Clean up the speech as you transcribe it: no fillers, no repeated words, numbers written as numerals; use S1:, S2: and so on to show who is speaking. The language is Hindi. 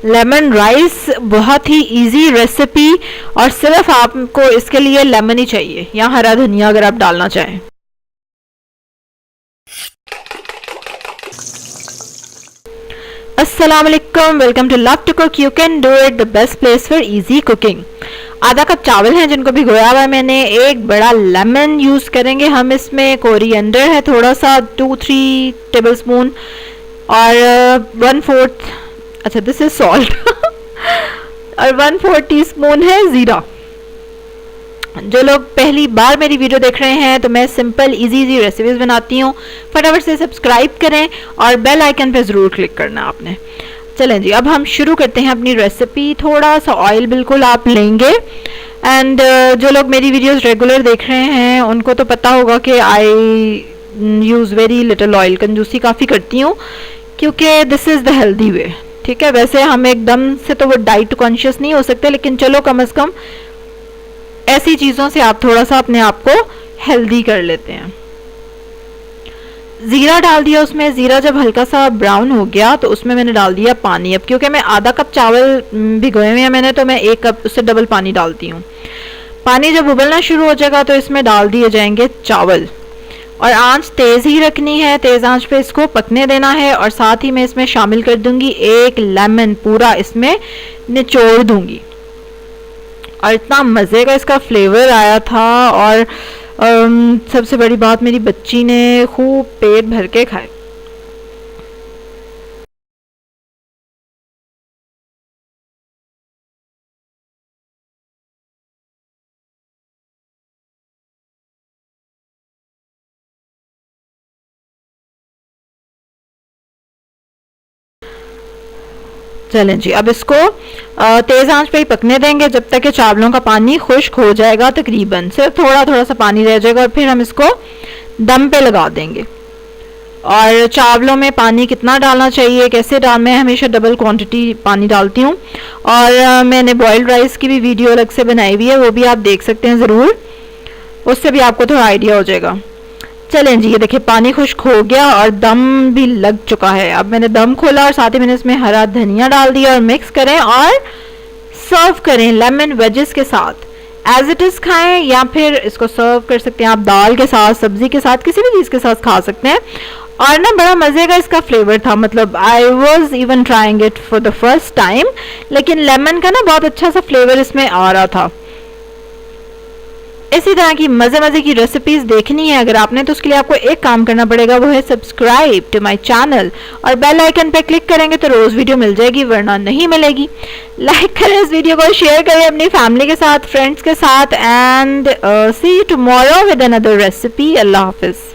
S1: लेमन राइस बहुत ही इजी रेसिपी, और सिर्फ आपको इसके लिए लेमन ही चाहिए या हरा धनिया अगर आप डालना चाहें। अस्सलाम वालेकुम, welcome to love to cook, you can do it, the best place for easy cooking. आधा कप चावल हैं जिनको भिगोया हुआ है मैंने, एक बड़ा लेमन यूज़ करेंगे हम इसमें, कोरिएंडर है थोड़ा सा 2-3 टेबल स्पून, और 1/4, अच्छा दिस इज सॉल्ट और 1/4 टीस्पून है ज़ीरा। जो लोग पहली बार मेरी वीडियो देख रहे हैं तो मैं सिंपल इजी रेसिपीज़ बनाती हूँ, फटाफट से सब्सक्राइब करें और बेल आइकन पे ज़रूर क्लिक करना आपने। चलें जी, अब हम शुरू करते हैं अपनी रेसिपी। थोड़ा सा ऑयल बिल्कुल आप लेंगे, एंड जो लोग मेरी वीडियोस रेगुलर देख रहे हैं उनको तो पता होगा कि आई यूज़ वेरी लिटिल ऑयल, कंजूसी काफ़ी करती हूँ क्योंकि this is the healthy way. ठीक है, वैसे हम एकदम से तो वो डाइट कॉन्शियस नहीं हो सकते, लेकिन चलो कम से कम ऐसी चीज़ों से आप थोड़ा सा अपने आप को हेल्दी कर लेते हैं। ज़ीरा डाल दिया उसमें, ज़ीरा जब हल्का सा ब्राउन हो गया तो उसमें मैंने डाल दिया पानी। अब क्योंकि मैं आधा कप चावल भिगोए हुए हैं मैंने, तो मैं 1 कप उससे डबल पानी डालती हूँ। पानी जब उबलना शुरू हो जाएगा तो इसमें डाल दिए जाएंगे चावल, और आंच तेज़ ही रखनी है, तेज़ आंच पे इसको पकने देना है। और साथ ही मैं इसमें शामिल कर दूंगी 1 लेमन, पूरा इसमें निचोड़ दूंगी, और इतना मज़े का इसका फ्लेवर आया था। और सबसे बड़ी बात, मेरी बच्ची ने खूब पेट भर के खाए। चलें जी, अब इसको तेज़ आंच पे ही पकने देंगे जब तक कि चावलों का पानी खुश्क हो जाएगा। तकरीबन सिर्फ थोड़ा थोड़ा सा पानी रह जाएगा, और फिर हम इसको दम पे लगा देंगे। और चावलों में पानी कितना डालना चाहिए, कैसे डालना है, हमेशा डबल क्वांटिटी पानी डालती हूँ। और मैंने बॉइल्ड राइस की भी वीडियो अलग से बनाई हुई है, वो भी आप देख सकते हैं ज़रूर, उससे भी आपको थोड़ा आइडिया हो जाएगा। चलें जी, ये देखिए पानी खुश्क हो गया और दम भी लग चुका है। अब मैंने दम खोला और साथ ही मैंने इसमें हरा धनिया डाल दिया, और मिक्स करें और सर्व करें लेमन वेजेस के साथ। एज इट इज़ खाएं, या फिर इसको सर्व कर सकते हैं आप दाल के साथ, सब्जी के साथ, किसी भी चीज़ के साथ खा सकते हैं। और ना बड़ा मज़े का इसका फ्लेवर था, मतलब I was even trying it for the first time, लेकिन लेमन का ना बहुत अच्छा सा फ्लेवर इसमें आ रहा था। इसी तरह की मज़े मज़े की रेसिपीज़ देखनी है अगर आपने, तो उसके लिए आपको एक काम करना पड़ेगा, वो है सब्सक्राइब टू माय चैनल, और बेल आइकन पे क्लिक करेंगे तो रोज़ वीडियो मिल जाएगी, वरना नहीं मिलेगी। लाइक करें इस वीडियो को, शेयर करें अपनी फैमिली के साथ, फ्रेंड्स के साथ, and see you tomorrow with another recipe. अल्लाह हाफिज़।